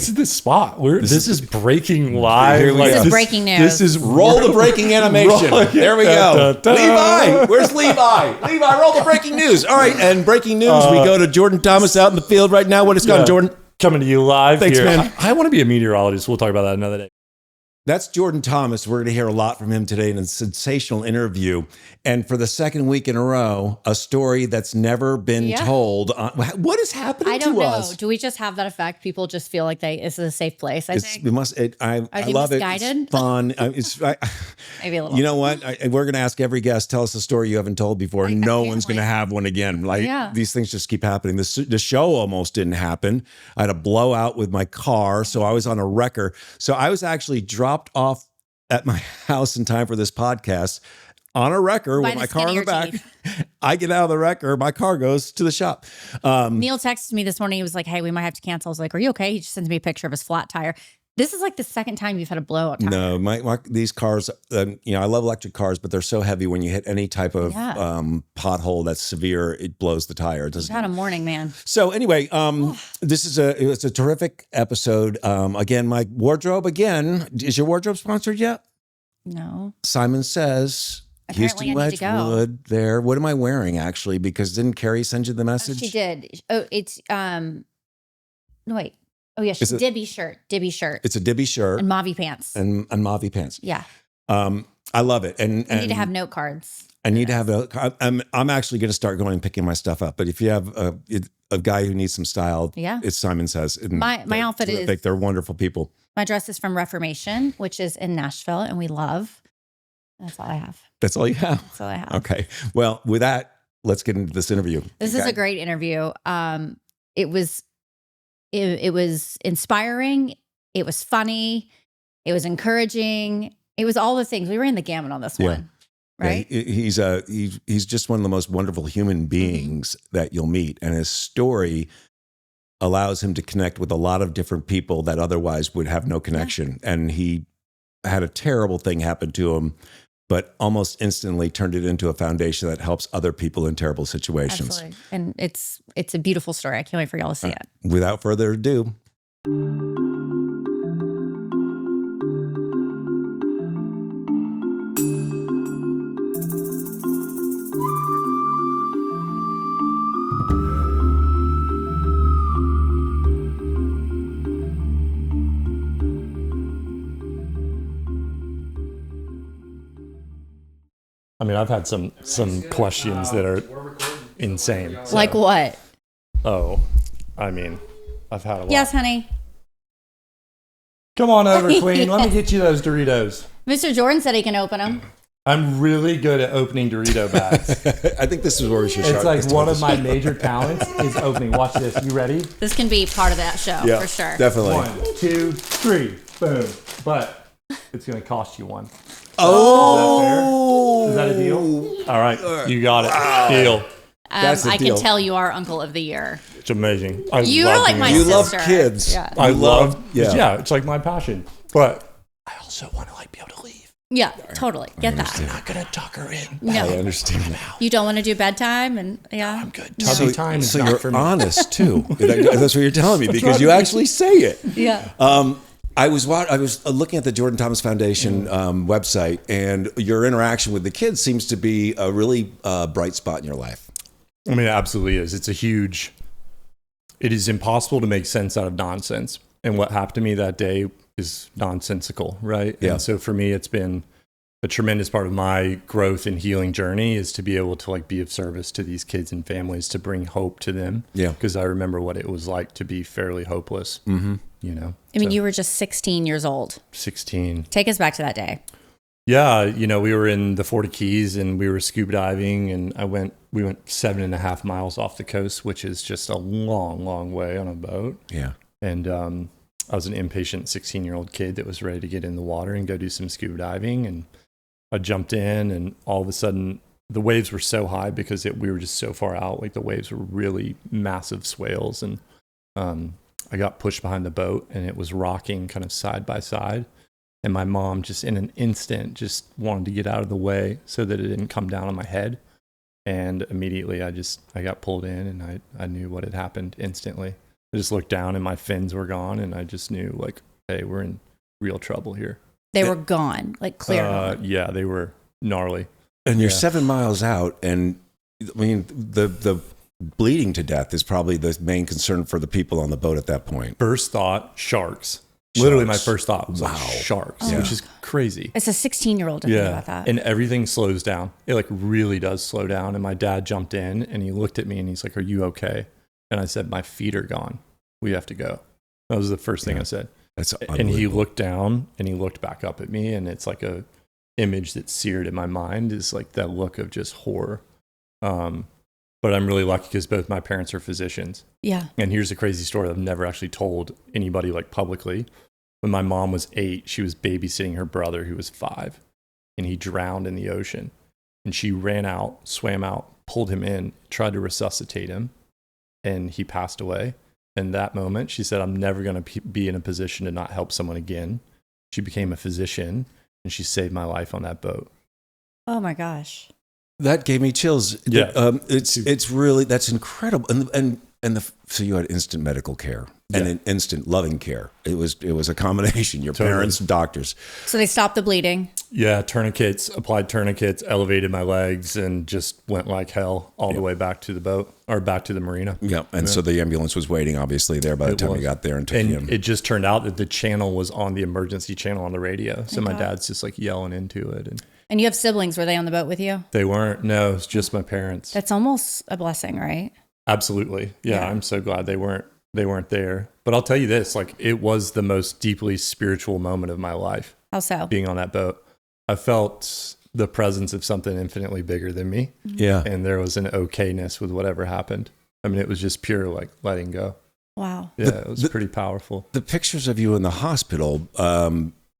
This is the spot. This is breaking live. Here we Like, go. This is breaking news. This is Roll the breaking animation. There we go. Levi, where's Levi? Levi, roll the breaking news. All right, and breaking news. We go to Jordan Thomas out in the field right now. What is going on, Jordan? Coming to you live. Thanks, here. man. I want to be a meteorologist. We'll talk about that another day. That's Jordan Thomas. We're going to hear a lot from him today in a sensational interview. And for the second week in a row, a story that's never been told. What is happening I don't to know. us? Do we just have that effect? People just feel like this is a safe place. I think. We must. I love misguided? it. It's fun. Maybe a little. You know what? We're going to ask every guest, tell us a story you haven't told before. No one's going to have one again. These things just keep happening. The show almost didn't happen. I had a blowout with my car, so I was on a wrecker. So I was actually dropped off at my house in time for this podcast on a wrecker with my car in the back. I get out of the wrecker. My car goes to the shop. Neil texted me this morning. He was like, hey, we might have to cancel. I was like, are you okay? He just sends me a picture of his flat tire. This is like the second time you've had a blowout tire. No, these cars, I love electric cars, but they're so heavy when you hit any type of pothole that's severe, it blows the tire. It doesn't. I've had a morning, man. So anyway, this is it's a terrific episode. Again, my wardrobe, is your wardrobe sponsored yet? No. Simon Says. Apparently Houston I need to go. Wedgwood there. What am I wearing actually? Because didn't Carrie send you the message? Oh, she did. Oh, it's no wait. Oh yeah, Dibby shirt. It's a Dibby shirt and Mavi pants. And Mavi pants. Yeah. I love it. And you need to have note cards. I need to have I'm actually going to start going and picking my stuff up. But if you have a guy who needs some style, it's Simon Says. My outfit is. They're wonderful people. My dress is from Reformation, which is in Nashville, and we love. That's all I have. That's all you have? That's all I have. Okay. Well, with that, let's get into this interview. This is a great interview. It was inspiring. It was funny. It was encouraging. It was all the things. We were in the gamut on this one, right? Yeah, he's just one of the most wonderful human beings that you'll meet, and his story allows him to connect with a lot of different people that otherwise would have no connection. And he had a terrible thing happen to him, but almost instantly turned it into a foundation that helps other people in terrible situations. Absolutely. And it's a beautiful story. I can't wait for y'all to see it. Without further ado. I mean, I've had some questions that are insane. So. Like what? Oh, I mean, I've had a lot. Yes, honey. Come on over, Queen. Let me get you those Doritos. Mr. Jordan said he can open them. I'm really good at opening Dorito bags. I think this is where we should start. It's like one of my major talents is opening. Watch this. You ready? This can be part of that show for sure. Definitely. 1, 2, 3. Boom. But it's going to cost you one. Oh. Is that a deal? All right. You got it. Wow. Deal. I can tell you are Uncle of the Year. It's amazing. You are like my sister. You love kids. Yeah. I love, it's like my passion. But I also want to be able to leave. Yeah, totally. Get that. I'm not going to tuck her in. No. I understand. You don't want to do bedtime and I'm good. Tubby time is so not you're for me. honest too. That's what you're telling me because you actually say it. Yeah. I was looking at the Jordan Thomas Foundation website, and your interaction with the kids seems to be a really bright spot in your life. I mean, it absolutely is. It is impossible to make sense out of nonsense. And what happened to me that day is nonsensical, right? Yeah. And so for me, it's been a tremendous part of my growth and healing journey is to be able to be of service to these kids and families, to bring hope to them. Yeah. Because I remember what it was like to be fairly hopeless. Mm-hmm. I mean, you were just 16 years old. 16. Take us back to that day. Yeah. We were in the 40 Keys and we were scuba diving, and we went 7.5 miles off the coast, which is just a long, long way on a boat. Yeah. And, I was an impatient 16-year-old kid that was ready to get in the water and go do some scuba diving. And I jumped in, and all of a sudden the waves were so high because we were just so far out. Like the waves were really massive swales. And I got pushed behind the boat, and it was rocking kind of side by side. And my mom just in an instant just wanted to get out of the way so that it didn't come down on my head. And immediately I got pulled in, and I knew what had happened instantly. I just looked down and my fins were gone, and I just knew like, hey, we're in real trouble here. They were gone, like clear gone. Yeah, they were gnarly. And you're 7 miles out, and I mean, the bleeding to death is probably the main concern for the people on the boat at that point. First thought, sharks. Literally, my first thought was like sharks, which is crazy. It's a 16-year-old to think about that. And everything slows down. It like really does slow down. And my dad jumped in and he looked at me and he's like, "Are you okay?" And I said, "My feet are gone. We have to go." That was the first thing I said. That's and he looked down and he looked back up at me, and it's like a image that's seared in my mind is like that look of just horror. But I'm really lucky because both my parents are physicians. Yeah. And here's a crazy story I've never actually told anybody like publicly. When my mom was 8, she was babysitting her brother who was 5, and he drowned in the ocean. And she ran out, swam out, pulled him in, tried to resuscitate him, and he passed away. And that moment, she said, "I'm never going to be in a position to not help someone again." She became a physician, and she saved my life on that boat. Oh my gosh. That gave me chills. Yeah. It's really, that's incredible. So you had instant medical care and an instant loving care. It was a combination. Your parents, doctors. So they stopped the bleeding. Yeah, tourniquets, applied tourniquets, elevated my legs, and just went like hell all the way back to the boat or back to the marina. Yeah, and so the ambulance was waiting, obviously, there by the time you got there and took you in. It just turned out that the channel was on the emergency channel on the radio. So my dad's just like yelling into it. And you have siblings. Were they on the boat with you? They weren't. No, it's just my parents. That's almost a blessing, right? Absolutely. Yeah, I'm so glad they weren't there. But I'll tell you this, like it was the most deeply spiritual moment of my life. How so? Being on that boat. I felt the presence of something infinitely bigger than me. Yeah. And there was an okayness with whatever happened. I mean, it was just pure like letting go. Wow. Yeah, it was pretty powerful. The pictures of you in the hospital,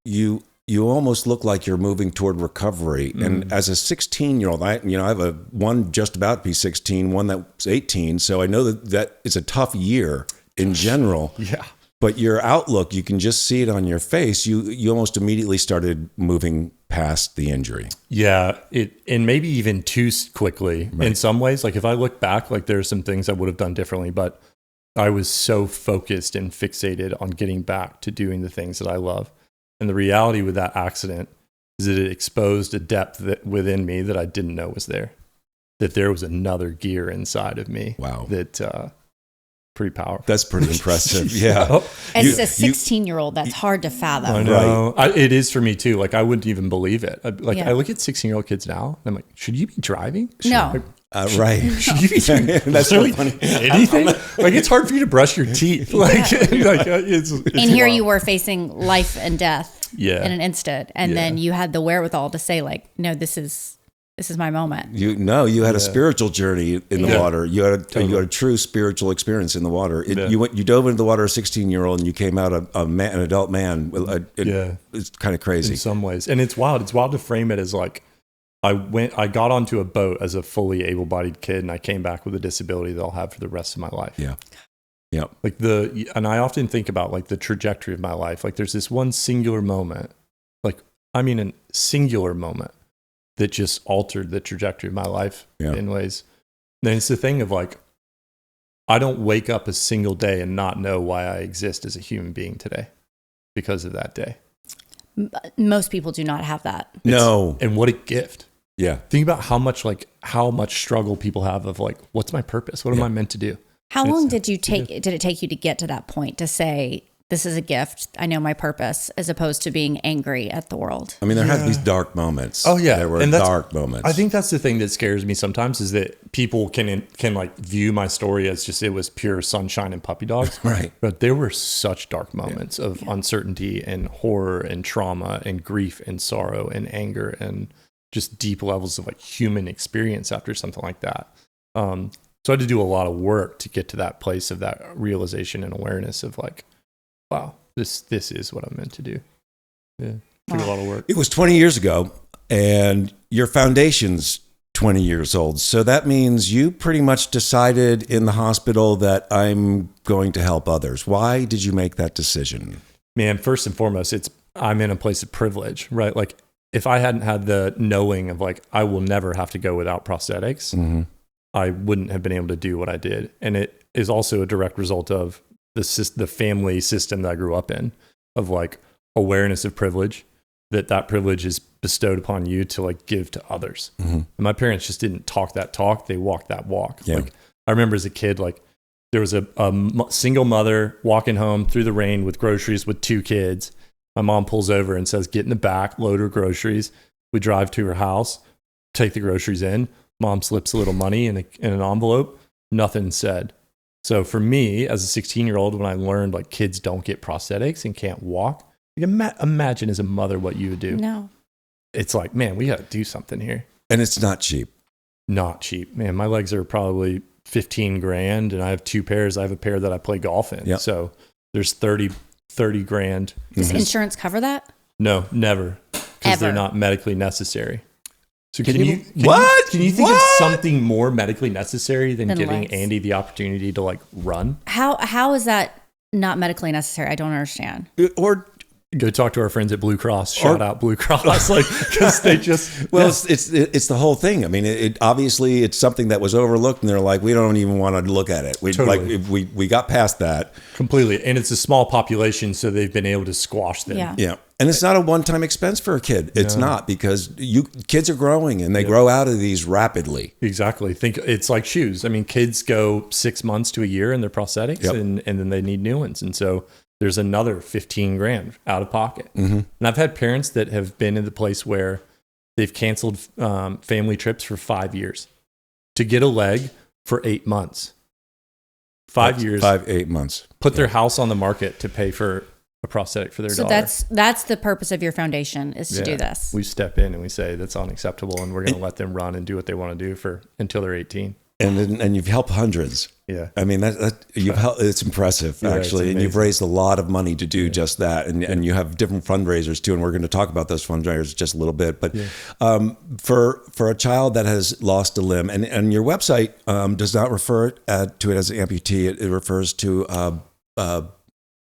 you almost look like you're moving toward recovery. And as a 16-year-old, I have one just about to be 16, one that's 18. So I know that it's a tough year in general. Yeah. But your outlook, you can just see it on your face. You almost immediately started moving past the injury. Yeah, and maybe even too quickly in some ways. Like if I look back, like there's some things I would have done differently, but I was so focused and fixated on getting back to doing the things that I love. And the reality with that accident is that it exposed a depth within me that I didn't know was there. That there was another gear inside of me. Wow. That pretty powerful. That's pretty impressive. Yeah. As a 16-year-old, that's hard to fathom. I know. Right. It is for me too. Like I wouldn't even believe it. I look at 16-year-old kids now and I'm like, should you be driving? No. Right. Should you be doing That's really funny. anything? Like it's hard for you to brush your teeth. It's and here you were facing life and death in an instant. And then you had the wherewithal to say like, no, this is my moment. You had a spiritual journey in the water. You had a true spiritual experience in the water. You dove into the water as a 16-year-old and you came out an adult man. It's kind of crazy in some ways. And it's wild. It's wild to frame it as like, I got onto a boat as a fully able-bodied kid and I came back with a disability that I'll have for the rest of my life. Yeah. Yeah. And I often think about like the trajectory of my life. Like there's this one singular moment, a singular moment that just altered the trajectory of my life in ways. And it's the thing of like, I don't wake up a single day and not know why I exist as a human being today because of that day. Most people do not have that. No. And what a gift. Yeah. Think about how much struggle people have of like, what's my purpose? What am I meant to do? How long did it take you to get to that point to say, this is a gift, I know my purpose, as opposed to being angry at the world? I mean, there had these dark moments. Oh yeah. There were dark moments. I think that's the thing that scares me sometimes is that people can like view my story as just, it was pure sunshine and puppy dogs. Right. But there were such dark moments of uncertainty and horror and trauma and grief and sorrow and anger and just deep levels of like human experience after something like that. So I had to do a lot of work to get to that place of that realization and awareness of like, wow, this is what I'm meant to do. Yeah, took a lot of work. It was 20 years ago, and your foundation's 20 years old. So that means you pretty much decided in the hospital that I'm going to help others. Why did you make that decision? Man, first and foremost, I'm in a place of privilege, right? Like if I hadn't had the knowing of like, I will never have to go without prosthetics, I wouldn't have been able to do what I did. And it is also a direct result of the family system that I grew up in of like awareness of privilege, that privilege is bestowed upon you to like give to others. And my parents just didn't talk that talk. They walked that walk. Yeah. Like I remember as a kid, like there was a single mother walking home through the rain with groceries with 2 kids. My mom pulls over and says, get in the back, load her groceries. We drive to her house, take the groceries in. Mom slips a little money in an envelope. Nothing said. So for me, as a 16-year-old, when I learned like kids don't get prosthetics and can't walk, imagine as a mother what you would do. No. It's like, man, we got to do something here. And it's not cheap. Not cheap. Man, my legs are probably 15 grand and I have 2 pairs. I have a pair that I play golf in. Yep. So there's 30 grand. Does insurance cover that? No, never. Because they're not medically necessary. So can you think of something more medically necessary than giving legs? Andy the opportunity to like run? How is that not medically necessary? I don't understand. Or go talk to our friends at Blue Cross. Shout out Blue Cross, like because they just it's the whole thing. I mean, it obviously it's something that was overlooked, and they're like, we don't even want to look at it. We got past that completely, and it's a small population, so they've been able to squash them. Yeah. And it's not a one-time expense for a kid. It's not, because kids are growing and they grow out of these rapidly. Exactly. Think it's like shoes. I mean, kids go 6 months to a year in their prosthetics, and then they need new ones, and so there's another 15 grand out of pocket. And I've had parents that have been in the place where they've canceled family trips for 5 years to get a leg for 8 months. 5 years. 8 months. Put their house on the market to pay for a prosthetic for their daughter. So that's the purpose of your foundation, is to do this. We step in and we say that's unacceptable, and we're going to let them run and do what they want to do until they're 18. And you've helped hundreds. Yeah. I mean, it's impressive, actually. And you've raised a lot of money to do just that. And you have different fundraisers too. And we're going to talk about those fundraisers just a little bit. But for a child that has lost a limb, and your website does not refer to it as an amputee. It refers to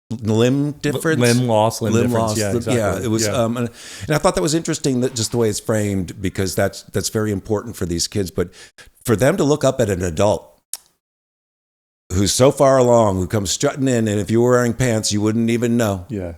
limb difference, limb loss. Yeah, exactly. Yeah, it was. And I thought that was interesting, that just the way it's framed, because that's very important for these kids. But for them to look up at an adult who's so far along, who comes strutting in, and if you were wearing pants, you wouldn't even know. Yeah,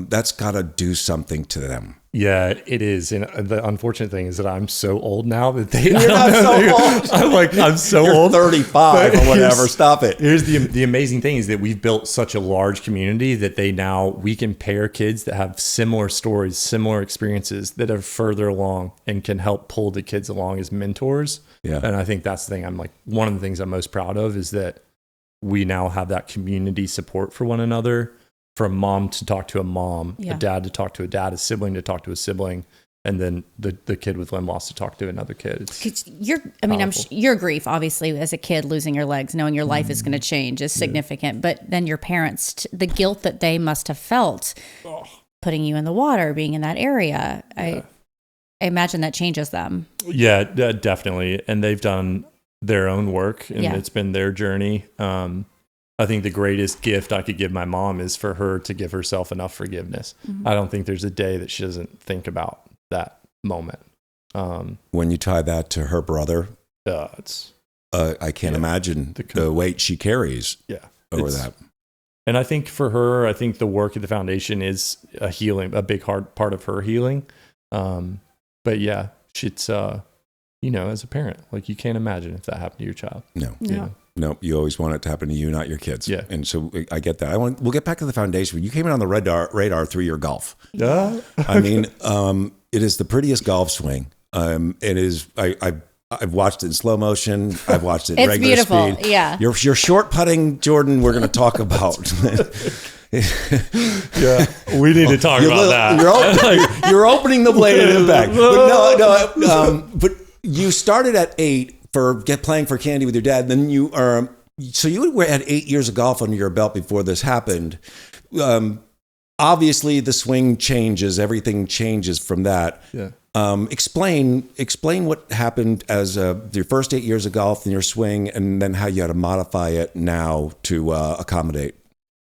that's got to do something to them. Yeah, it is. And the unfortunate thing is that I'm so old now that You're not so old. I'm so You're old. 35 or whatever. Stop it. Here's the amazing thing is that we've built such a large community that we can pair kids that have similar stories, similar experiences, that are further along and can help pull the kids along as mentors. Yeah. And I think that's the thing. I'm like, one of the things I'm most proud of is that we now have that community support for one another. For a mom to talk to a mom, a dad to talk to a dad, a sibling to talk to a sibling, and then the kid with limb loss to talk to another kid. Your grief, obviously, as a kid losing your legs, knowing your life is going to change, is significant. But then your parents, the guilt that they must have felt, putting you in the water, being in that area, I imagine that changes them. Yeah, definitely. And they've done their own work, and it's been their journey. I think the greatest gift I could give my mom is for her to give herself enough forgiveness. I don't think there's a day that she doesn't think about that moment. When you tie that to her brother, I can't imagine the weight she carries over that. And I think for her, the work at the foundation is a big hard part of her healing. But yeah, it's, as a parent, like you can't imagine if that happened to your child. No, you always want it to happen to you, not your kids. Yeah. And so I get that. We'll get back to the foundation. You came in on the radar through your golf. Yeah. I mean, it is the prettiest golf swing. It is, I've watched it in slow motion. I've watched it in regular beautiful. Speed. Yeah. Your short putting, Jordan, we're going to talk about. Yeah, we need to talk about that. You're opening the blade at impact. But you started at 8 for playing for candy with your dad. Then you had 8 years of golf under your belt before this happened. Obviously, the swing changes. Everything changes from that. Yeah. Explain what happened as your first 8 years of golf and your swing, and then how you had to modify it now to accommodate.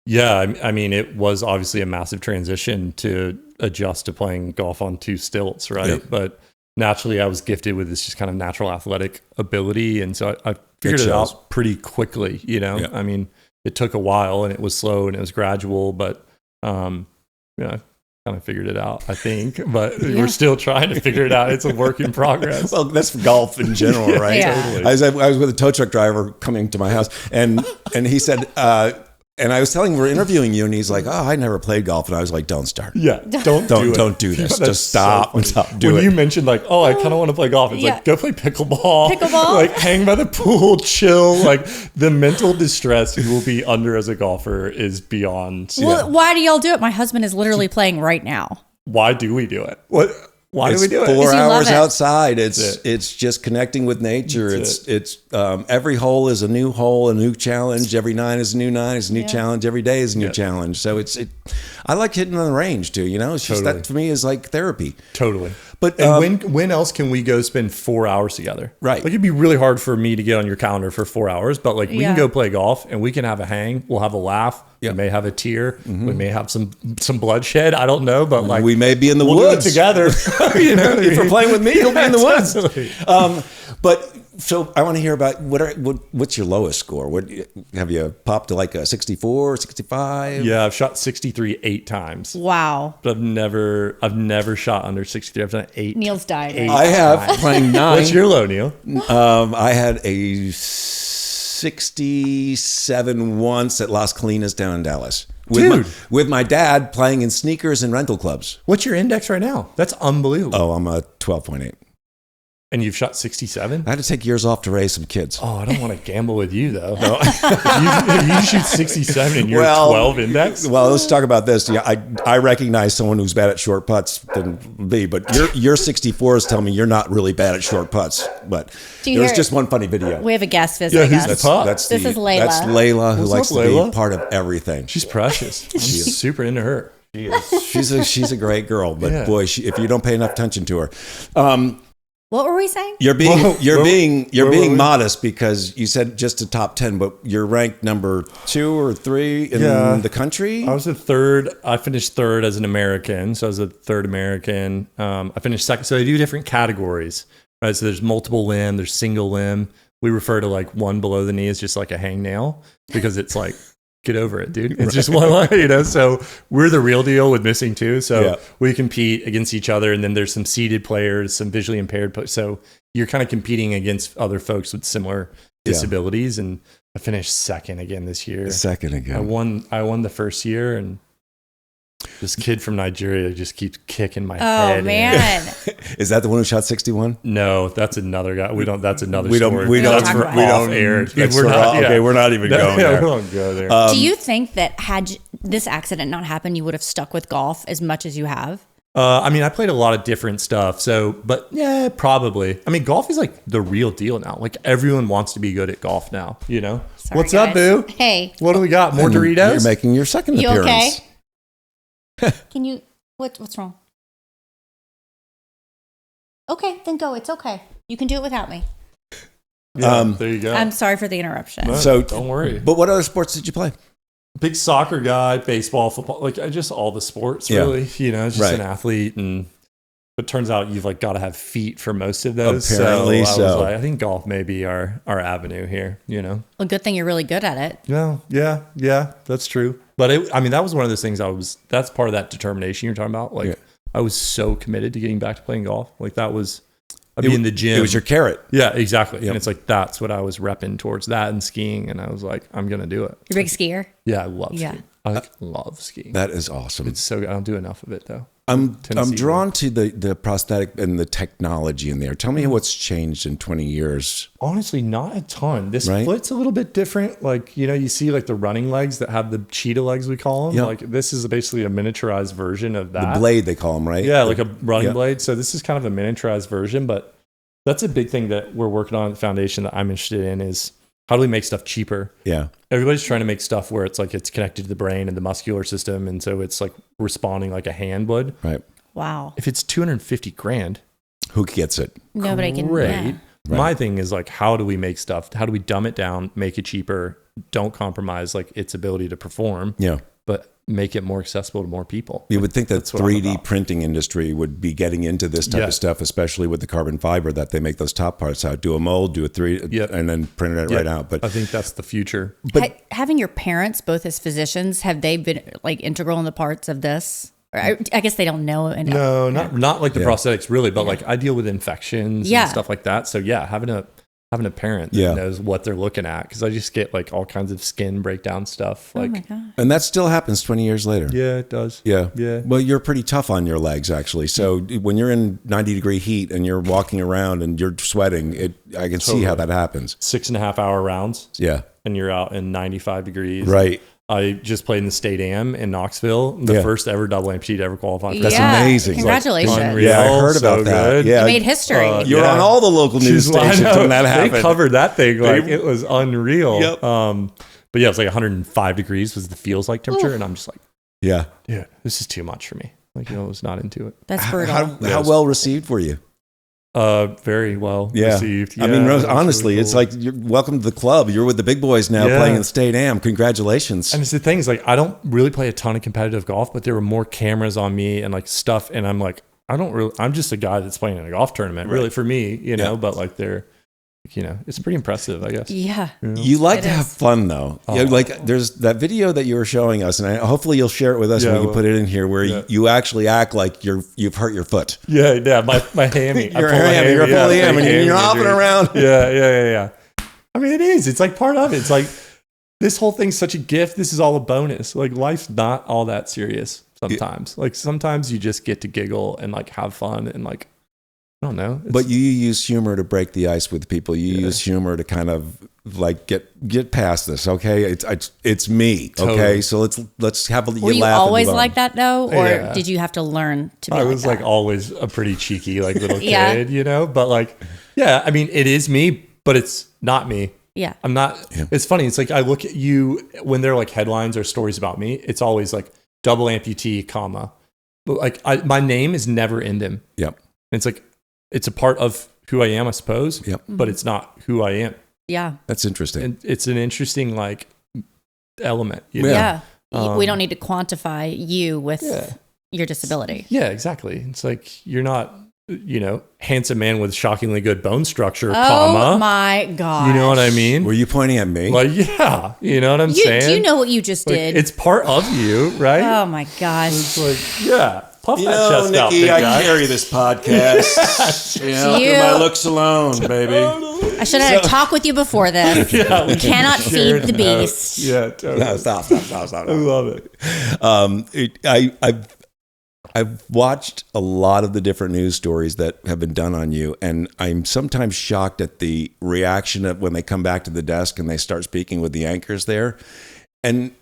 Yeah, I mean, it was obviously a massive transition to adjust to playing golf on 2 stilts, right? Yep. But naturally, I was gifted with this just kind of natural athletic ability, and so I figured it out pretty quickly. Yeah. I mean, it took a while and it was slow and it was gradual, but kind of figured it out, I think, but we're still trying to figure it out. It's a work in progress. Well, that's golf in general, right? Yeah. Totally. I was with a tow truck driver coming to my house, and he said, and I was telling him we're interviewing you, and he's like, "Oh, I never played golf," and I was like, "Don't start. Yeah, don't do this. Just stop and stop. Do when it." you mentioned like, "Oh, I kind of want to play golf," it's like, go play pickleball. Pickleball, like hang by the pool, chill. Like the mental distress you will be under as a golfer is beyond. Well, why do y'all do it? My husband is literally playing right now. Why do we do it? Why do we do it? 4 hours outside. It's just connecting with nature. It's every hole is a new hole, a new challenge. Every nine is a new nine. It's a new challenge. Every day is a new challenge. So I like hitting on the range too. It's just that for me is like therapy. Totally. But when else can we go spend 4 hours together? Right. Like it'd be really hard for me to get on your calendar for 4 hours, but like we can go play golf and we can have a hang. We'll have a laugh. We may have a tear. Mm-hmm. We may have some bloodshed. I don't know, but like we may be in the woods do it together. If you're playing with me, you'll be in the woods. But so I want to hear about what's your lowest score? What have you popped to like a 64, 65? Yeah, I've shot 63 8 times. Wow. But I've never shot under 63. I've done 8. Neil's died. I have playing 9. What's your low, Neil? I had a 67 once at Las Colinas down in Dallas. With my dad playing in sneakers and rental clubs. What's your index right now? That's unbelievable. Oh, I'm a 12.8. And you've shot 67? I had to take years off to raise some kids. Oh, I don't want to gamble with you, though. No. if you shoot 67 and you're 12 index? Well, let's talk about this. Yeah, I recognize someone who's bad at short putts than me, but your 64s tell me you're not really bad at short putts. But there's just one funny video. We have a guest visiting us. This is Layla. That's Layla, who likes Layla? to be part of everything. She's precious. I'm super into her. She's a great girl, but boy, if you don't pay enough attention to her. What were we saying? You're being modest because you said just a top 10, but you're ranked number 2 or 3 in the country. I was a third. I finished third as an American, so I was a third American. I finished second. So they do different categories, right? So there's multiple limb, there's single limb. We refer to like one below the knee as just like a hangnail because it's like, get over it, dude. It's just one line, So we're the real deal with missing two. So we compete against each other, and then there's some seated players, some visually impaired. So you're kind of competing against other folks with similar disabilities. And I finished second again this year. Second again. I won the first year, and this kid from Nigeria just keeps kicking my head. Oh man! Is that the one who shot 61? No, that's another guy. We don't. That's another. We don't. Story. We don't. That's for off air. We're not. Okay, we're not even going there. We won't go there. Do you think that had this accident not happened, you would have stuck with golf as much as you have? I mean, I played a lot of different stuff. So, but yeah, probably. I mean, golf is like the real deal now. Like everyone wants to be good at golf now. Sorry, What's guys. up, boo? Hey, what do we got? More Doritos? You're making your second you appearance. Okay? Can you? What's wrong? Okay, then go. It's okay. You can do it without me. Yeah, there you go. I'm sorry for the interruption. No, so don't worry. But what other sports did you play? Big soccer guy, baseball, football, like just all the sports really. Just an athlete, and but turns out you've like got to have feet for most of those. Apparently, so I think golf may be our avenue here. Well, good thing you're really good at it. Yeah, that's true. But that was one of those things. That's part of that determination you're talking about. Like I was so committed to getting back to playing golf. Like that was. I'd be in the gym. It was your carrot. Yeah, exactly. Yep. And it's like, that's what I was repping towards, that and skiing. And I was like, I'm going to do it. You're a big skier? Yeah, I love skiing. I love skiing. That is awesome. It's so good. I don't do enough of it though. I'm drawn to the prosthetic and the technology in there. Tell me what's changed in 20 years. Honestly, not a ton. This foot's a little bit different. Like, you see like the running legs that have the cheetah legs, we call them. Yep. Like this is basically a miniaturized version of that. The blade, they call them, right? Yeah, like a running blade. So this is kind of a miniaturized version, but that's a big thing that we're working on at the foundation that I'm interested in is how do we make stuff cheaper? Yeah. Everybody's trying to make stuff where it's like it's connected to the brain and the muscular system. And so it's like responding like a hand would. Right. Wow. If it's $250,000, who gets it? Nobody can. Great. Yeah. Right. My thing is like, how do we make stuff? How do we dumb it down, make it cheaper? Don't compromise like its ability to perform. Yeah. but make it more accessible to more people. You would think that 3D printing industry would be getting into this type of stuff, especially with the carbon fiber that they make those top parts out. Do a mold, do a 3D, and then print it right out. But I think that's the future. But having your parents, both as physicians, have they been like integral in the parts of this? Or I guess they don't know. No, not like the prosthetics really, but like I deal with infections and stuff like that. So having a parent that knows what they're looking at, because I just get like all kinds of skin breakdown stuff. Like, oh my God. And that still happens 20 years later. Yeah, it does. Yeah. Yeah. Well, you're pretty tough on your legs, actually. So when you're in 90-degree heat and you're walking around and you're sweating, I can see how that happens. 6.5 hour rounds. Yeah. And you're out in 95 degrees. Right. I just played in the State Am in Knoxville, the first ever double amputee to ever qualify. That's amazing. Congratulations. Like, unreal, I heard about that. Good. Yeah. You made history. You're on all the local news stations when that happened. They covered that thing like it was unreal. Yep. But it was like 105 degrees was the feels like temperature. And I'm just like, yeah, this is too much for me. Like, I was not into it. That's brutal. How well received were you? Very well received. Yeah. I mean, honestly, it's like, you're welcome to the club. You're with the big boys now playing in the State Am. Congratulations. And it's the thing is like, I don't really play a ton of competitive golf, but there were more cameras on me and like stuff. And I'm like, I'm just a guy that's playing in a golf tournament really for me, you know, but like it's pretty impressive, I guess. Yeah. You like to have fun though. Like there's that video that you were showing us, and hopefully you'll share it with us when we can put it in here, where you actually act like you've hurt your foot. Yeah. My hammy. You're fully hammy, and you're hopping around. Yeah. I mean, it is. It's like part of it. It's like this whole thing's such a gift. This is all a bonus. Like life's not all that serious sometimes. Like sometimes you just get to giggle and like have fun and like, I don't know. But you use humor to break the ice with people. You use humor to kind of like get past this. Okay, it's me. Totally. Okay, so let's have a. Were you always like that though, or did you have to learn to be? I was like always a pretty cheeky like little kid, you know. But like, I mean, it is me, but it's not me. Yeah, I'm not. Yeah. It's funny. It's like I look at you when they're like headlines or stories about me. It's always like double amputee, comma. But like my name is never in them. Yep. And it's like. It's a part of who I am, I suppose, but it's not who I am. Yeah. That's interesting. And it's an interesting like element. You know? Yeah. We don't need to quantify you with your disability. Yeah, exactly. It's like you're not, handsome man with shockingly good bone structure, comma. Oh my God. You know what I mean? Were you pointing at me? Like, yeah. You know what I'm saying? Do you know what you just did? It's part of you, right? Oh my gosh. It's like, puff that chest Nikki, out, big guy. I carry this podcast. Through my looks alone, baby. I should have had a talk with you before this. We cannot feed the beast. Yeah, totally. No, stop. I love it. I've watched a lot of the different news stories that have been done on you, and I'm sometimes shocked at the reaction of when they come back to the desk and they start speaking with the anchors there. And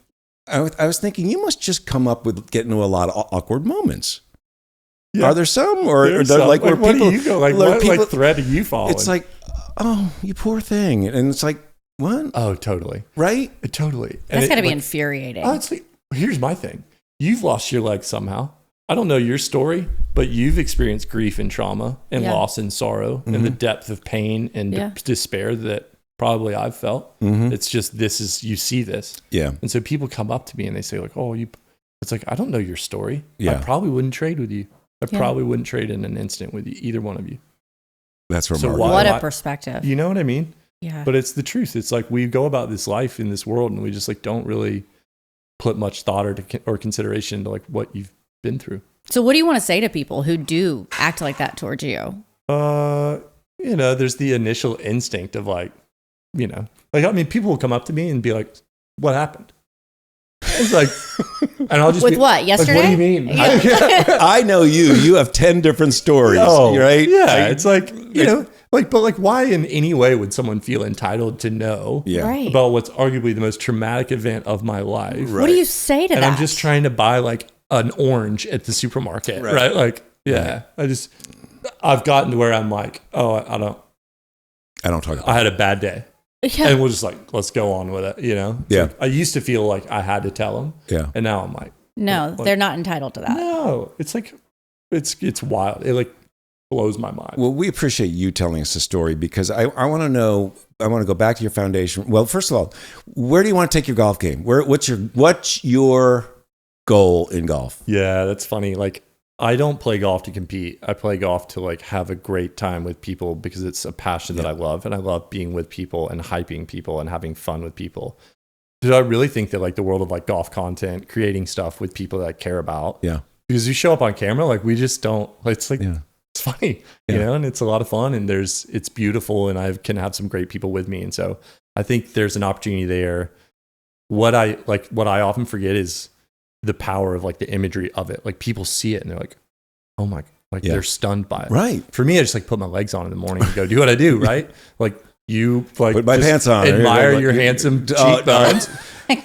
I was thinking, you must just come up with getting into a lot of awkward moments. Yeah. Are there some, or some. Like where where people? Do you go? Like what people, like thread do you follow? It's like, oh, you poor thing, and it's like, what? Oh, totally. Right? Totally. That's got to be infuriating. Honestly, here's my thing: you've lost your leg somehow. I don't know your story, but you've experienced grief and trauma and loss and sorrow and the depth of pain and despair that probably I've felt. It's just, you see this. Yeah. And so people come up to me and they say like, it's like, I don't know your story. Yeah. I probably wouldn't trade with you. I probably wouldn't trade in an instant with you, either one of you. That's remarkable. So what a perspective. You know what I mean? Yeah. But it's the truth. It's like we go about this life in this world and we just like don't really put much thought or consideration to like what you've been through. So what do you want to say to people who do act like that towards you? There's the initial instinct of like, I mean, people will come up to me and be like, what happened? It's like, and I'll just with what? Yesterday? Like, what do you mean? Yeah. I know you. You have 10 different stories, right? Yeah. It's like, but why in any way would someone feel entitled to know about what's arguably the most traumatic event of my life? Right. What do you say to that? And I'm just trying to buy like an orange at the supermarket, right? Like, I've gotten to where I'm like, I don't talk about it. I had a bad day. Yeah. And we'll just like, let's go on with it, Like, I used to feel like I had to tell them. Yeah. And now I'm like, no, they're not entitled to that. No, it's like, it's wild. blows my mind. Well, we appreciate you telling us the story because I want to know. I want to go back to your foundation. Well, first of all, where do you want to take your golf game? What's your goal in golf? Yeah, that's funny. Like, I don't play golf to compete. I play golf to like have a great time with people because it's a passion that I love, and I love being with people and hyping people and having fun with people. So I really think that like the world of like golf content, creating stuff with people that I care about. Yeah. Because you show up on camera, like we just don't. It's like it's funny, you know, and it's a lot of fun, and it's beautiful, and I can have some great people with me, and so I think there's an opportunity there. What I often forget is the power of like the imagery of it. Like people see it and they're like, oh my, like they're stunned by it. Right. For me, I just like put my legs on in the morning and go do what I do. Right. Like you like put my pants on, admire your handsome cheekbones.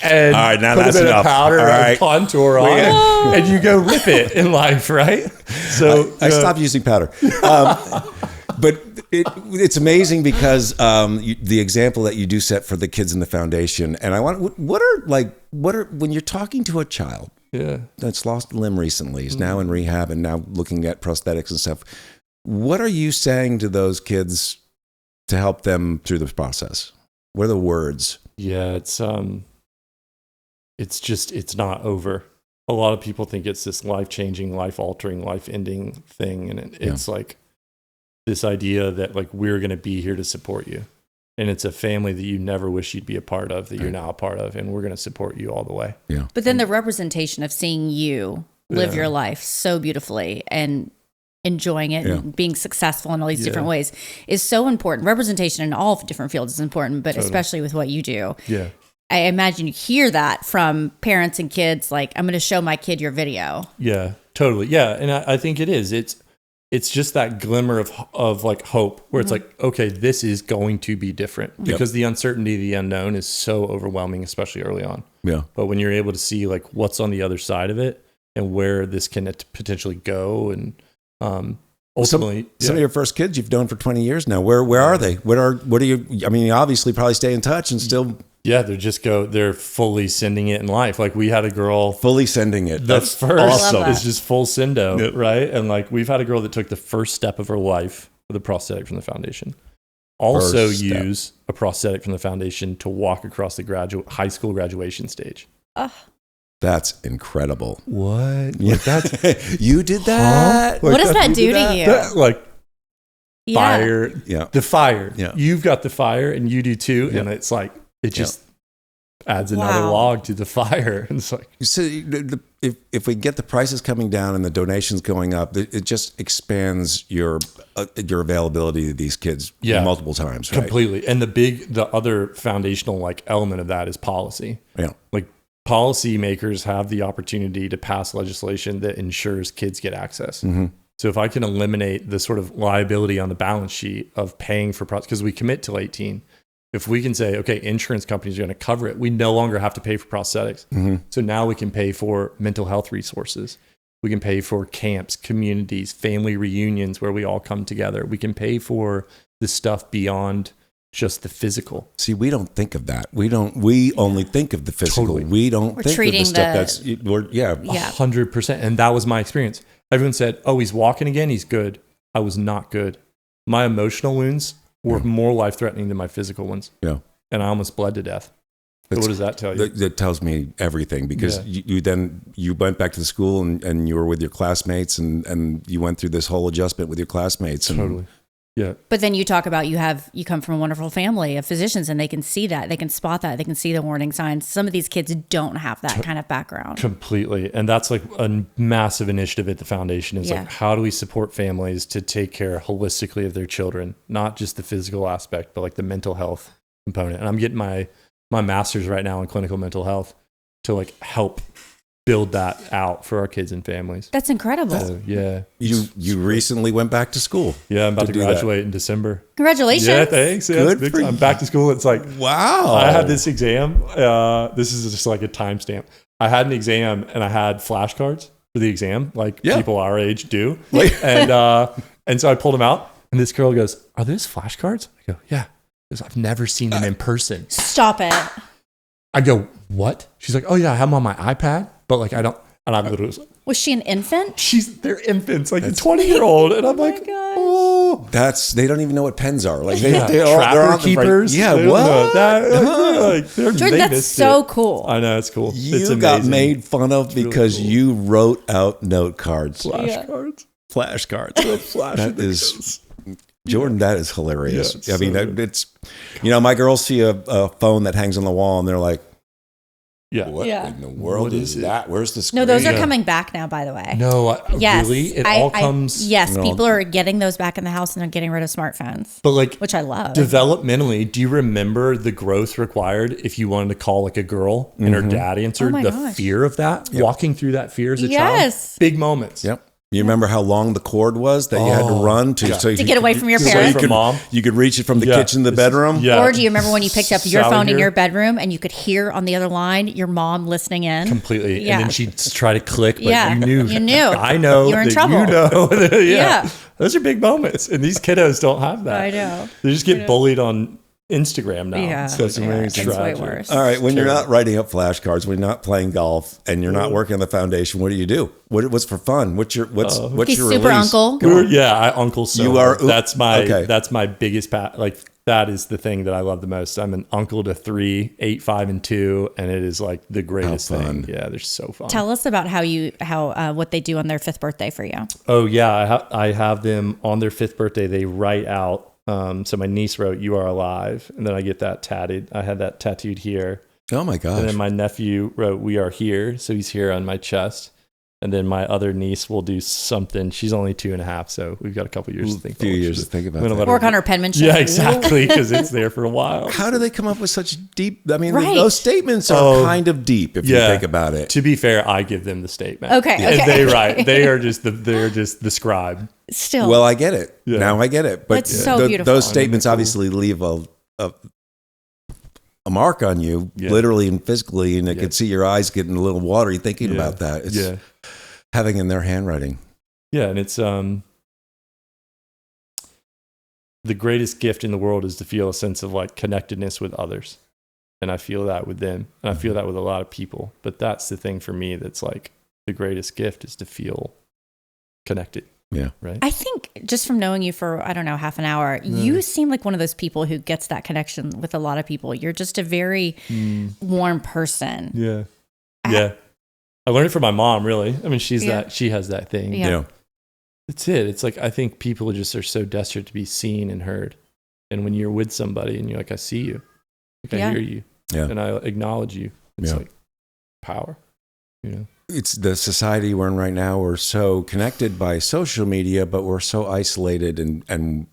And all right, now put that's a bit enough. of powder and contour on, and you go rip it in life, right? So I stopped using powder, but it's amazing because the example that you do set for the kids in the foundation, and I want what are when you're talking to a child that's lost a limb recently, is now in rehab and now looking at prosthetics and stuff. What are you saying to those kids to help them through this process? What are the words? Yeah, it's not over. A lot of people think it's this life-changing, life-altering, life-ending thing. And it's like this idea that like, we're going to be here to support you. And it's a family that you never wish you'd be a part of, that you're now a part of. And we're going to support you all the way. Yeah. But then the representation of seeing you live your life so beautifully and enjoying it and being successful in all these different ways is so important. Representation in all different fields is important, but especially with what you do. Yeah. I imagine you hear that from parents and kids, like, I'm going to show my kid your video. Yeah, totally. Yeah. And I think it is. It's just that glimmer of like hope where it's like, okay, this is going to be different because the uncertainty, the unknown is so overwhelming, especially early on. Yeah. But when you're able to see like what's on the other side of it and where this can potentially go, and ultimately some of your first kids you've known for 20 years now, where are they? What are you, I mean, you obviously probably stay in touch and still. Yeah, they're fully sending it in life. Like we had a girl fully sending it. That's first awesome. Is just full sendo, right? And like we've had a girl that took the first step of her life with a prosthetic from the foundation. Also use a prosthetic from the foundation to walk across the high school graduation stage. That's incredible. What? Yeah. That's you did that? Like, what does that do to you? Fire. Yeah. The fire. Yeah. You've got the fire and you do too. Yeah. And it's like it just adds another log to the fire. And it's like, so if we get the prices coming down and the donations going up, it just expands your availability to these kids multiple times, right? Completely. And the other foundational like element of that is policy. Yeah. Like policymakers have the opportunity to pass legislation that ensures kids get access. Mm-hmm. So if I can eliminate the sort of liability on the balance sheet of paying for because we commit till 18. If we can say, okay, insurance companies are going to cover it, we no longer have to pay for prosthetics. Mm-hmm. So now we can pay for mental health resources. We can pay for camps, communities, family reunions where we all come together. We can pay for the stuff beyond just the physical. See, we don't think of that. We only think of the physical. Totally. We don't think of the stuff that's 100%. And that was my experience. Everyone said, oh, he's walking again. He's good. I was not good. My emotional wounds were more life-threatening than my physical ones. Yeah. And I almost bled to death. So what does that tell you? That tells me everything because you went back to the school and you were with your classmates and you went through this whole adjustment with your classmates. Totally. Yeah. But then you talk about you come from a wonderful family of physicians and they can see that, they can spot that, they can see the warning signs. Some of these kids don't have that kind of background. Completely. And that's like a massive initiative at the foundation is like, how do we support families to take care holistically of their children? Not just the physical aspect, but like the mental health component. And I'm getting my master's right now in clinical mental health to like help build that out for our kids and families. That's incredible. So, yeah. You recently went back to school. Yeah, I'm about to graduate in December. Congratulations. Yeah, thanks. Yeah, good for you. I'm back to school. It's like, wow. I had this exam. This is just like a timestamp. I had an exam and I had flashcards for the exam, like people our age do. And so I pulled them out and this girl goes, are those flashcards? I go, yeah. Because I've never seen them in person. Stop it. I go, what? She's like, oh yeah, I have them on my iPad. But like, I don't, and I'm literally like, Was she an infant? They're infants, like a 20-year-old. And I'm like, oh. They don't even know what pens are. Like, trapper keepers. Yeah, what? Jordan, that's so cool. I know, it's cool. You got made fun of because you wrote out note cards. Flashcards. That is... Jordan, that is hilarious. I mean, it's, my girls see a phone that hangs on the wall and they're like, what in the world is that? Where's the screen? No, those are coming back now, by the way. No, really? It all comes... Yes, people are getting those back in the house and they're getting rid of smartphones. But which I love. Developmentally, do you remember the growth required if you wanted to call like a girl and her dad answered? Fear of that? Yep. Walking through that fear as a child? Big moments. Yep. You remember how long the cord was that you had to run to get away from your parents? You could reach it from the kitchen to the bedroom? Yeah. Or do you remember when you picked up your phone in your bedroom and you could hear on the other line your mom listening in? Completely. Yeah. And then she'd try to click, but you knew. You knew. I know. You're in trouble. You know. Yeah. Those are big moments. And these kiddos don't have that. I know. They just get bullied on Instagram now. Yeah, it's amazing. It's way worse. All right, when you're not writing up flashcards, when you're not playing golf, and you're not working on the foundation, what do you do? What's for fun? What's your He's your super release? uncle. I uncle so you are. That's my biggest that is the thing that I love the most. I'm an uncle to 3, 8, 5, and 2, and it is like the greatest thing. Yeah, they're so fun. Tell us about what they do on their 5th birthday for you. Oh yeah, I have them on their 5th birthday. They write out. So my niece wrote, "You are alive," and then I get that tatted. I had that tattooed here. Oh my gosh! And then my nephew wrote, "We are here," so he's here on my chest. And then my other niece will do something. She's only 2.5, so we've got a couple years to think. Work on her penmanship. Yeah, exactly, because it's there for a while. How do they come up with such deep? I mean, those statements are kind of deep if you think about it. To be fair, I give them the statement. Okay. And they write. They are just the scribe. Still. Well, I get it. Yeah. Now I get it. But it's so beautiful. Those statements obviously leave a mark on you, literally and physically, and I could see your eyes getting a little watery thinking about that. It's having in their handwriting. Yeah, and it's the greatest gift in the world is to feel a sense of like connectedness with others. And I feel that with them. And I feel that with a lot of people. But that's the thing for me that's like the greatest gift is to feel connected. Yeah. Right. I think just from knowing you for, I don't know, half an hour, you seem like one of those people who gets that connection with a lot of people. You're just a very warm person. Yeah. Yeah. I learned it from my mom, really. I mean, she has that thing. Yeah. It's it. It's like, I think people just are so desperate to be seen and heard. And when you're with somebody and you're like, I see you, like I hear you, and I acknowledge you, it's like power, It's the society we're in right now. We're so connected by social media, but we're so isolated and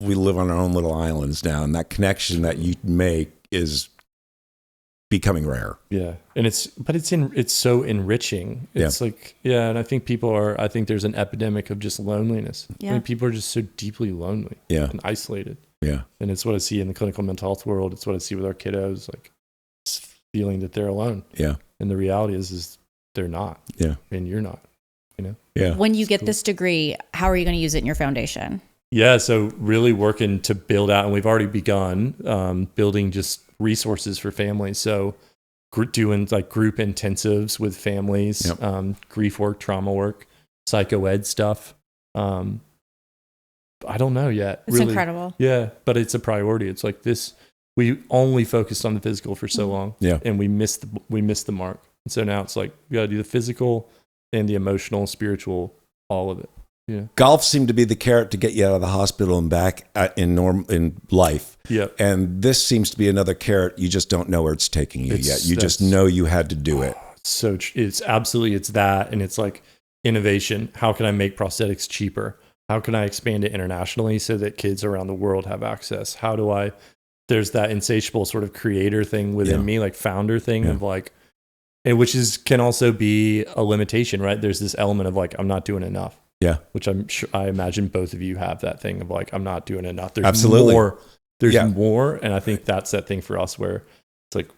we live on our own little islands now. And that connection that you make is becoming rare. Yeah. And it's so enriching. It's like, and I think I think there's an epidemic of just loneliness. Yeah. I mean, people are just so deeply lonely and isolated. Yeah. And it's what I see in the clinical mental health world. It's what I see with our kiddos, like feeling that they're alone. Yeah. And the reality is they're not. Yeah. And you're not, Yeah. When you get this degree, how are you going to use it in your foundation? Yeah. So really working to build out, and we've already begun building just resources for families. So doing like group intensives with families, grief work, trauma work, psycho ed stuff. I don't know yet. It's really incredible. Yeah. But it's a priority. It's like this, we only focused on the physical for so long. Yeah. And we missed the mark. And so now it's like, we got to do the physical and the emotional, spiritual, all of it. Yeah. Golf seemed to be the carrot to get you out of the hospital and back in life. Yeah. And this seems to be another carrot. You just don't know where it's taking you yet. You just know you had to do it. So it's that. And it's like innovation. How can I make prosthetics cheaper? How can I expand it internationally so that kids around the world have access? There's that insatiable sort of creator thing within me, like founder thing of like, and which can also be a limitation, right? There's this element of like, I'm not doing enough. Yeah. Which I imagine both of you have that thing of like, I'm not doing enough. There's absolutely more. There's more. And I think that's that thing for us where it's like,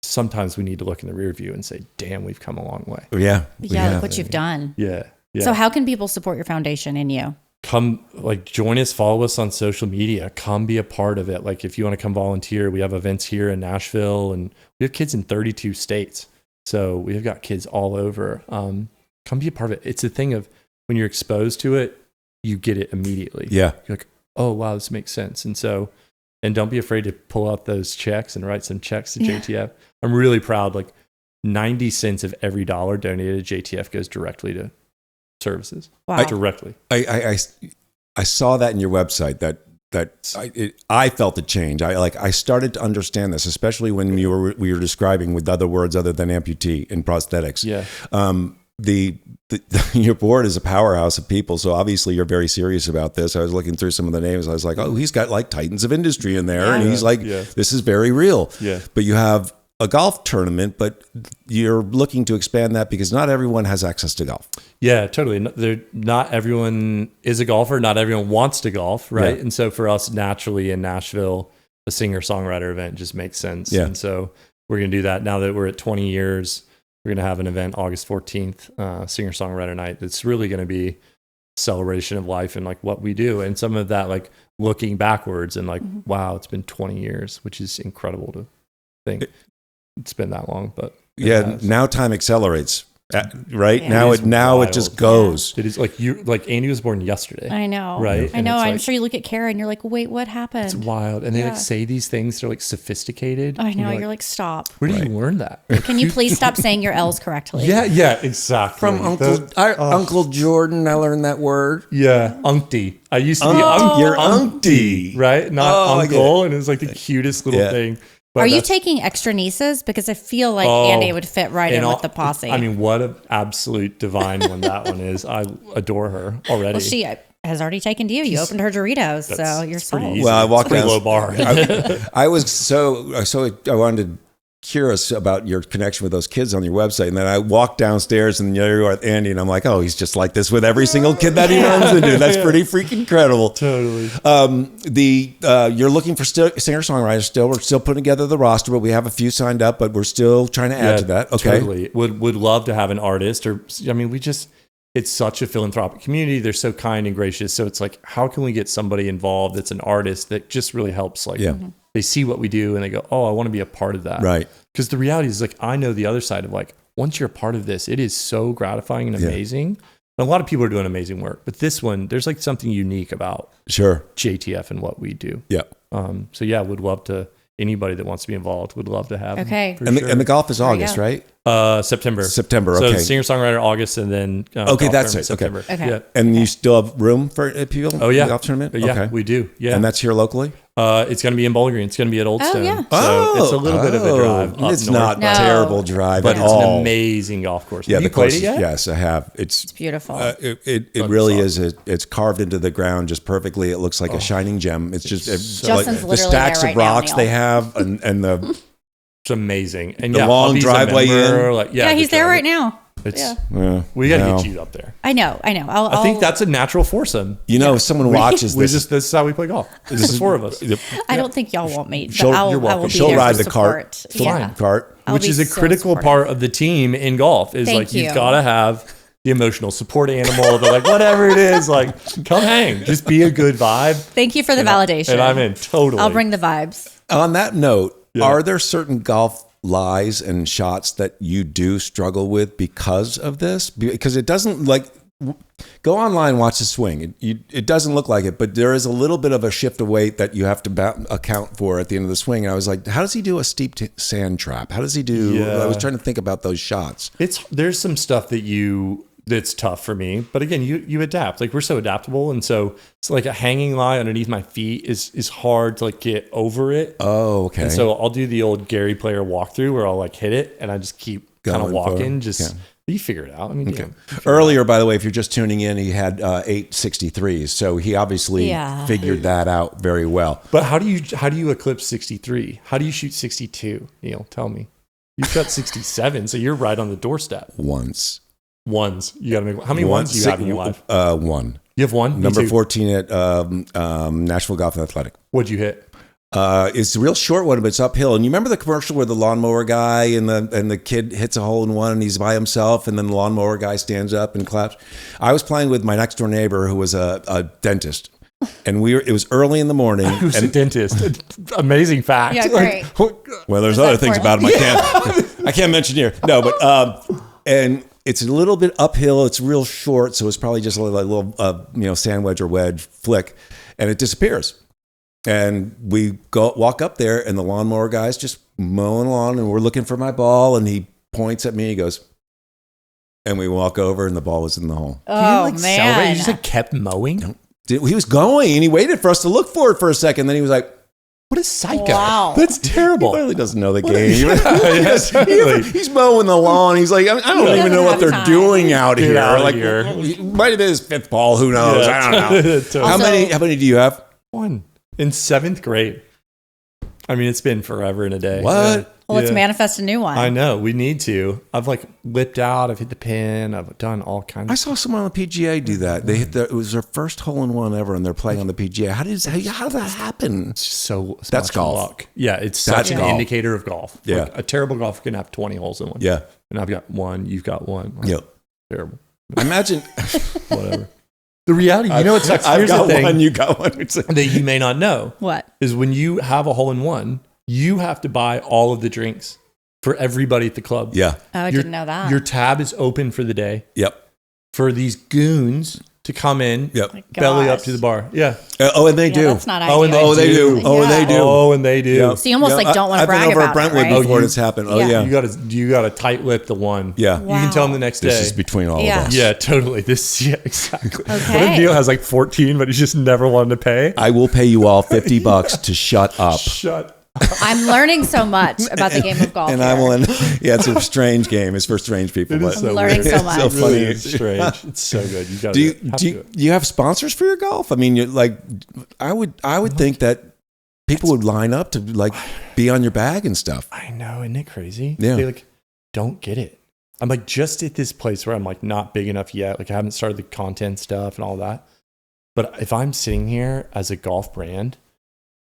sometimes we need to look in the rear view and say, damn, we've come a long way. Yeah. Look what you've done. Yeah. So how can people support your foundation and you? Come join us, follow us on social media, come be a part of it. Like if you want to come volunteer, we have events here in Nashville and we have kids in 32 states. So we've got kids all over. come be a part of it. It's a thing of when you're exposed to it, you get it immediately. Yeah. You're like, oh, wow, this makes sense. And don't be afraid to pull out those checks and write some checks to JTF. I'm really proud. Like 90 cents of every dollar donated to JTF goes directly to services. Wow. Directly. I saw that in your website I felt a change. I started to understand this, especially when we were describing with other words other than amputee and prosthetics. Yeah. Your board is a powerhouse of people, so obviously you're very serious about this. I was looking through some of the names. I was like, oh, he's got like titans of industry in there, and he's like, this is very real. Yeah. But you have a golf tournament, but you're looking to expand that because not everyone has access to golf. Yeah, totally. Not everyone is a golfer. Not everyone wants to golf, right? Yeah. And so for us, naturally in Nashville, a singer-songwriter event just makes sense. Yeah. And so we're going to do that. Now that we're at 20 years, we're going to have an event August 14th, singer-songwriter night. That's really going to be celebration of life and like what we do. And some of that, like looking backwards and like, wow, it's been 20 years, which is incredible to think. It's been that long, but now time accelerates, right? Yeah. Now it just goes. It is like Andy was born yesterday. I know, right? I know. I'm sure you look at Kara and you're like, wait, what happened? It's wild, and they like say these things. They're like sophisticated. I know. You're like, stop. Where did you learn that? Can you please stop saying your L's correctly? Yeah, exactly. From Uncle Jordan, I learned that word. Yeah, unctie. I used to be your unctie, right? Not uncle, and it was like the cutest little thing. But are you taking extra nieces? Because I feel like Andy would fit right in with the posse. I mean, what an absolute divine one that one is. I adore her already. Well, she has already taken to you. You opened her Doritos, so you're sold. Well, I walked down. Low bar. I was so I wanted to curious about your connection with those kids on your website, and then I walked downstairs and there you are with Andy, and I'm like, oh, he's just like this with every single kid that he runs into. That's pretty freaking incredible. Totally. You're looking for singer-songwriters still. We're still putting together the roster, but we have a few signed up, but we're still trying to add to that. Okay. Totally. Would love to have an artist, it's such a philanthropic community. They're so kind and gracious. So it's like, how can we get somebody involved that's an artist that just really helps? Like, they see what we do and they go, oh, I want to be a part of that. Right. Because the reality is, like, I know the other side of like, once you're a part of this, it is so gratifying and amazing. And a lot of people are doing amazing work, but this one, there's like something unique about JTF and what we do. Yeah. Would love to, anybody that wants to be involved would love to have. Okay. And the golf is August, right? September. Okay. So singer-songwriter August, and then that's it. September. Okay. Yeah. And you still have room for people? Oh yeah, golf tournament. Yeah, we do. Yeah, and that's here locally. It's going to be in Bowling Green. It's going to be at Old Stone. Yeah. So it's a little bit of a drive. It's not a terrible drive but at all. It's an amazing golf course. Yeah, have you played it yet? Yes, I have. It's beautiful. It really is. It's carved into the ground just perfectly. It looks like a shining gem. It's just Justin's the stacks there of right rocks now, they have, and the. It's amazing. And the long driveway in. He's there right now. We got to get you up there. I know. I think that's a natural foursome. If someone watches this. This is how we play golf. This is four of us. I don't think y'all want me. You're welcome. She'll ride the cart. Cart. Which is a critical part of the team in golf. Is like you've got to have the emotional support animal. They're like, whatever it is, like, come hang. Just be a good vibe. Thank you for the validation. And I'm in, totally. I'll bring the vibes. On that note, are there certain golf lies and shots that you do struggle with because of this? Because it doesn't go online, watch the swing. It doesn't look like it, but there is a little bit of a shift of weight that you have to account for at the end of the swing. And I was like, how does he do a steep sand trap? How does he do? I was trying to think about those shots. There's some stuff that's tough for me, but again, you adapt. Like, we're so adaptable, and so it's like a hanging lie underneath my feet is hard to like get over it. Oh, okay. And so I'll do the old Gary Player walkthrough where I'll like hit it and I just keep kind of walking. You figure it out. I mean, okay. Earlier, by the way, if you're just tuning in, he had 863s, so he obviously figured that out very well. But how do you eclipse 63? How do you shoot 62? Neil, tell me. You shot 67, so you're right on the doorstep. Ones. You gotta make. How many ones do you have in your life? One. You have one? Number 14 at Nashville Golf and Athletic. What'd you hit? It's a real short one, but it's uphill. And you remember the commercial where the lawnmower guy and the kid hits a hole in one and he's by himself, and then the lawnmower guy stands up and claps? I was playing with my next door neighbor who was a dentist. And it was early in the morning. Who's a dentist? Amazing fact. Yeah, great. Well, there's other things about him I can't mention here. No, but and it's a little bit uphill. It's real short, so it's probably just a little sand wedge or wedge flick, and it disappears. And we walk up there, and the lawnmower guy's just mowing lawn, and we're looking for my ball, and he points at me. He goes, and we walk over, and the ball was in the hole. Oh, man. Celebrate? You just kept mowing? He was going, and he waited for us to look for it for a second. Then he was like, what a psycho. Wow. That's terrible. He clearly doesn't know the game. He's mowing the lawn. He's like, I don't even know what they're doing out here. Might have been his fifth ball. Who knows? I don't know. Totally. How many do you have? 1. In 7th grade. I mean, it's been forever and a day. What? Well, let's manifest a new one. I know. We need to. I've whipped out. I've hit the pin. I've done all kinds of I saw someone on the PGA do that. They hit it was their first hole-in-one ever, and they're playing on the PGA. How did that happen? That's golf. Luck. Yeah, it's such an indicator of golf. Yeah. A terrible golfer can have 20 holes in one. Yeah. And I've got 1. You've got 1. Yep. Terrible. Imagine. Whatever. The reality, what sucks? I've got one, you got one. That you may not know. What? Is when you have a hole-in-one, you have to buy all of the drinks for everybody at the club. Yeah. Oh, I didn't know that. Your tab is open for the day. Yep. For these goons to come in, belly up to the bar. Yeah. And they do. That's not ideal. And they do. And they do. Yep. So you almost don't want to brag about I've been over at Brentwood before it's happened. Oh, yeah. You got to tight-lip the one. Yeah. Wow. You can tell them the next day. This is between all of us. Yeah, totally. Exactly. Okay. What if Neil has 14, but he's just never wanted to pay? I will pay you all $50 to shut up. Shut I'm learning so much about the game of golf. And I will. It's a strange game. It's for strange people. It is I'm learning so much. It's so funny. It's strange. It's so good. You got to do you have sponsors for your golf? I mean, I would think that people would line up to be on your bag and stuff. I know, isn't it crazy? Yeah. They don't get it. I'm just at this place where I'm not big enough yet. I haven't started the content stuff and all that. But if I'm sitting here as a golf brand,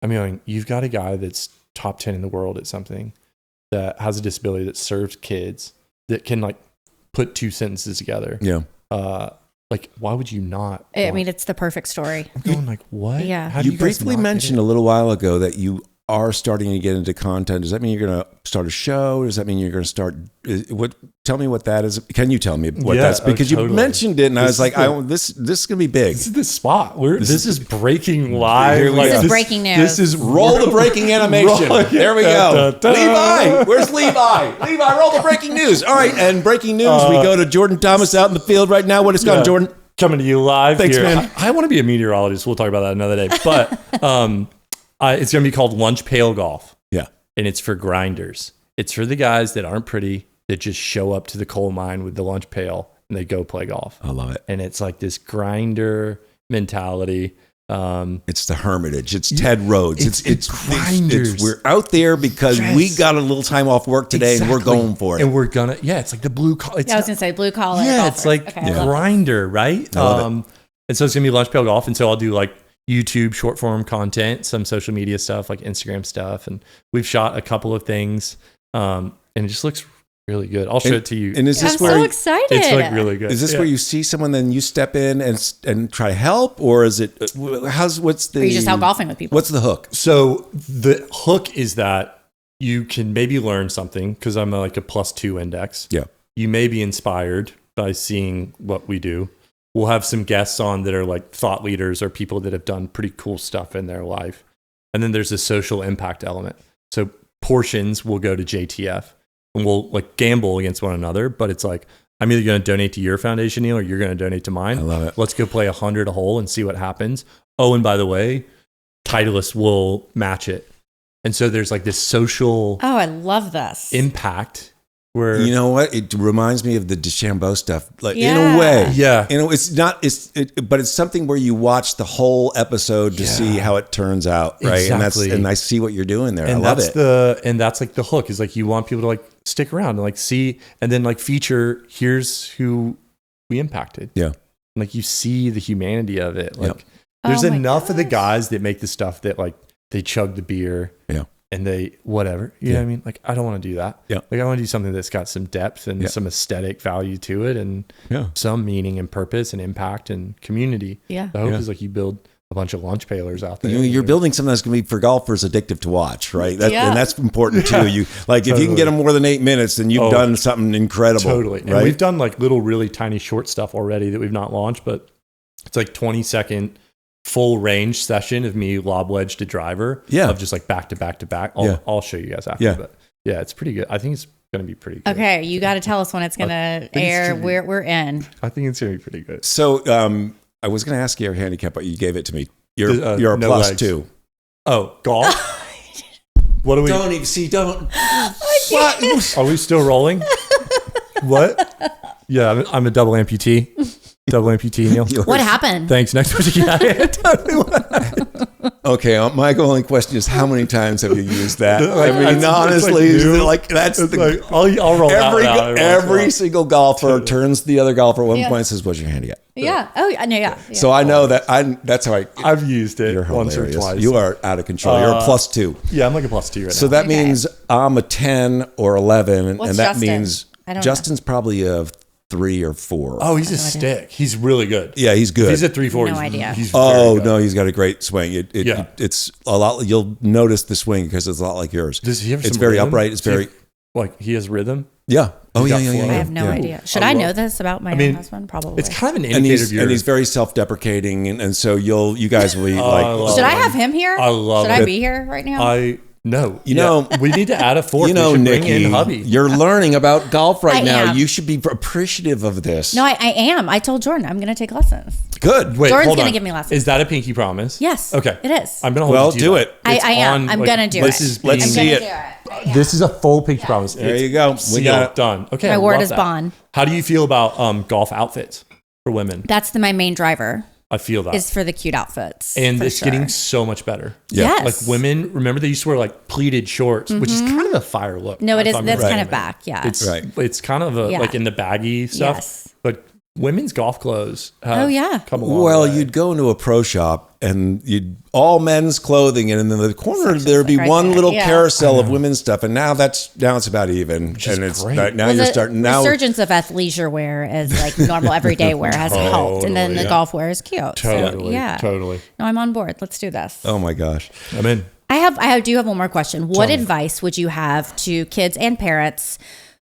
I mean, you've got a guy that's top 10 in the world at something that has a disability that serves kids that can put 2 sentences together. Yeah. Why would you not? I mean, it's the perfect story. I'm going what? Yeah. How do you briefly mentioned a little while ago that you are starting to get into content. Does that mean you're going to start a show? Does that mean you're going to start? Tell me what that is. Can you tell me what that's? Because you mentioned it, and I was like, this is going to be big. This is the spot. This is breaking live. This is breaking news. This is roll the breaking animation. There we go. Levi, where's Levi? Levi, roll the breaking news. All right, and breaking news. We go to Jordan Thomas out in the field right now. What is going on, Jordan? Coming to you live. Thanks, here. man. I want to be a meteorologist. We'll talk about that another day. But it's going to be called Lunch Pail Golf. Yeah. And it's for grinders. It's for the guys that aren't pretty, that just show up to the coal mine with the lunch pail and they go play golf. I love it. And it's this grinder mentality. It's the Hermitage. It's Ted Rhodes. It's grinders. We're out there because we got a little time off work today and we're going for it. And we're going to, it's like the blue collar. I was going to say blue collar. Yeah, it's grinder, right? I love it. And so it's going to be lunch pail golf. And so I'll do YouTube short form content, some social media stuff like Instagram stuff. And we've shot a couple of things. And it just looks really good. I'll show it to you. And is this I'm so excited. It's really good. Is this where you see someone, then you step in and try to help? Or is it, what's the... Or you just out golfing with people? What's the hook? So the hook is that you can maybe learn something because I'm a +2 index. Yeah. You may be inspired by seeing what we do. We'll have some guests on that are thought leaders or people that have done pretty cool stuff in their life. And then there's a social impact element. So portions will go to JTF and we'll gamble against one another. But it's I'm either going to donate to your foundation, Neil, or you're going to donate to mine. I love it. Let's go play 100 a hole and see what happens. Oh, and by the way, Titleist will match it. And so there's this social I love this impact. Where, you know what? It reminds me of the DeChambeau stuff, in a way. Yeah. It's not. But it's something where you watch the whole episode to see how it turns out, right? Exactly. And I see what you're doing there. And I love it. And that's the hook is you want people to stick around and see, and then feature. Here's who we impacted. Yeah. And you see the humanity of it. There's enough of the guys that make the stuff that they chug the beer. Yeah. And they, whatever, you know what I mean? I don't want to do that. Yeah. I want to do something that's got some depth and some aesthetic value to it and some meaning and purpose and impact and community. Yeah. The hope is you build a bunch of lunch pailers out there. You're building something that's going to be for golfers addictive to watch, right? And that's important too. You if you can get them more than 8 minutes, then you've done something incredible. Totally. Right? And we've done like little, really tiny short stuff already that we've not launched, but it's like 20-second full range session of me lob wedge to driver. Yeah. Of just like back to back to back. I'll show you guys after. Yeah. But yeah, it's pretty good. I think it's going to be pretty good. Okay, you got to tell us when it's going to air. We're in. I think it's going to be pretty good. So I was going to ask you your handicap, but you gave it to me. You're a plus legs. 2. Oh, golf? What do we... Don't even see, don't... What? Are we still rolling? What? Yeah, I'm a double amputee. Double amputee, Neil. What happened? Thanks. Next question. Okay, my only question is, how many times have you used that? I mean, honestly, that's the... I'll roll every single golfer turns to the other golfer at one point and says, what's your handicap? Yeah. Oh, I know. Yeah. So I know that that's how I've used it you're once or twice. You are out of control. You're a plus 2. Yeah, I'm like a plus 2 right now. So that means I'm a 10 or 11, What's and that Justin? means Justin's probably a 3 or 4. Oh, he's a stick. He's really good. Yeah, he's good. He's a 3-4. No idea. He's good. He's got a great swing. It's a lot. You'll notice the swing because it's a lot like yours. Does he have It's some very rhythm? upright. It's very he has rhythm. Yeah. Oh yeah. I have no idea. Should I know this about my own husband? Probably. It's kind of an indicator of yours. And he's very self-deprecating, and so you guys will be like. Should I have him here? I love it. Should I be here right now? No. You know, we need to add a fourth. Nikki, bring in hubby. You're learning about golf right now. am. You should be appreciative of this. No, I am. I told Jordan I'm going to take lessons. Good. Wait, Jordan's hold going to on. give me lessons. Is that a pinky promise? Yes. Okay. It is. I'm going to hold you to do that. it. I am. I'm going to do it. Let's see it. This is a full pinky promise. There you go. We got it done. Okay. My word is bond. How do you feel about golf outfits for women? That's my main driver. I feel that. Is for the cute outfits. And it's getting so much better. Yeah. Yes. Like women, remember they used to wear like pleated shorts, which is kind of a fire look. No, it is. That's kind of back. Yeah. It's kind of like in the baggy stuff. Yes. But women's golf clothes have come along. Well, you'd go into a pro shop and you'd all men's clothing, and in the corner there'd be one little carousel of women's stuff, and now it's about even. And it's great. now you're starting now. Resurgence of athleisure wear as like normal everyday wear has helped, and then the golf wear is cute. Totally. So, Totally. No, I'm on board. Let's do this. Oh my gosh. I'm in. I do have one more question. What advice would you have to kids and parents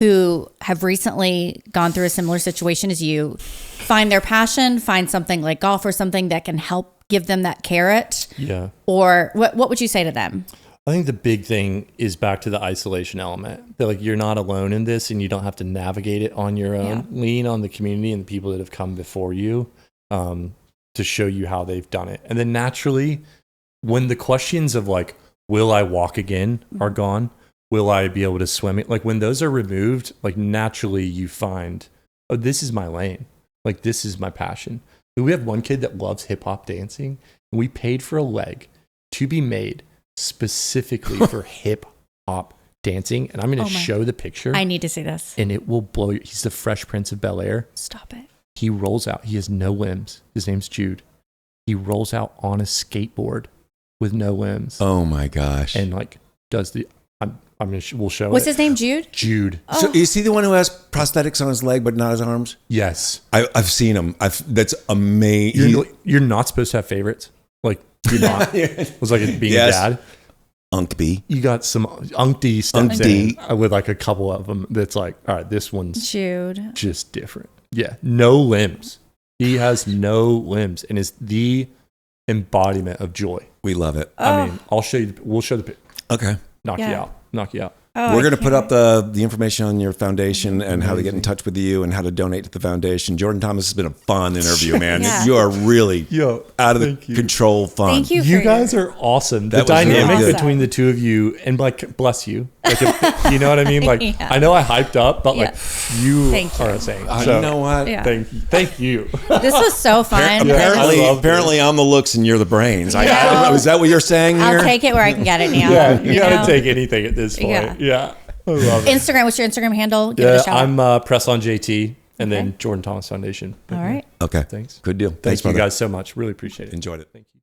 who have recently gone through a similar situation as you, find their passion, find something like golf or something that can help give them that carrot? Yeah. Or what would you say to them? I think the big thing is back to the isolation element. That like you're not alone in this, and you don't have to navigate it on your own. Yeah. Lean on the community and the people that have come before you to show you how they've done it. And then naturally, when the questions of like, will I walk again are gone, will I be able to swim it? Like when those are removed, like naturally you find, oh, this is my lane. Like this is my passion. We have one kid that loves hip hop dancing, and we paid for a leg to be made specifically for hip hop dancing. And I'm going to show the picture. I need to see this. And it will blow you. He's the Fresh Prince of Bel-Air. Stop it. He rolls out. He has no limbs. His name's Jude. He rolls out on a skateboard with no limbs. Oh my gosh. And like does the, we'll show What's his name? Jude? Jude. Oh. So is he the one who has prosthetics on his leg but not his arms? Yes. I've seen him. That's amazing. You're not supposed to have favorites. Like you're not. It was like being a dad. Unkby. You got some Unkty steps in with like a couple of them that's like, all right, this one's Jude. Just different. Yeah. No limbs. He has no limbs and is the embodiment of joy. We love it. I mean, we'll show the Okay. Knock you out. Oh, we're going to put up the information on your foundation and how to get in touch with you and how to donate to the foundation. Jordan Thomas has been a fun interview, man. You are really out of the control fun. Thank you. You guys are awesome. The dynamic between the two of you, and like, bless you. Like, you know what I mean? Like, I know I hyped up, but like, you are insane. So, you know what? Yeah. Thank you. This was so fun. Apparently, I'm the looks and you're the brains. Is that what you're saying here? I'll take it where I can get it now. Yeah, you got to take anything at this point. Yeah. I love it. Instagram, what's your Instagram handle? Give it a shout I'm Press on JT and then Jordan Thomas Foundation. All right. Okay. Thanks. Good deal. Thank you guys so much. Really appreciate it. Enjoyed it. Thank you.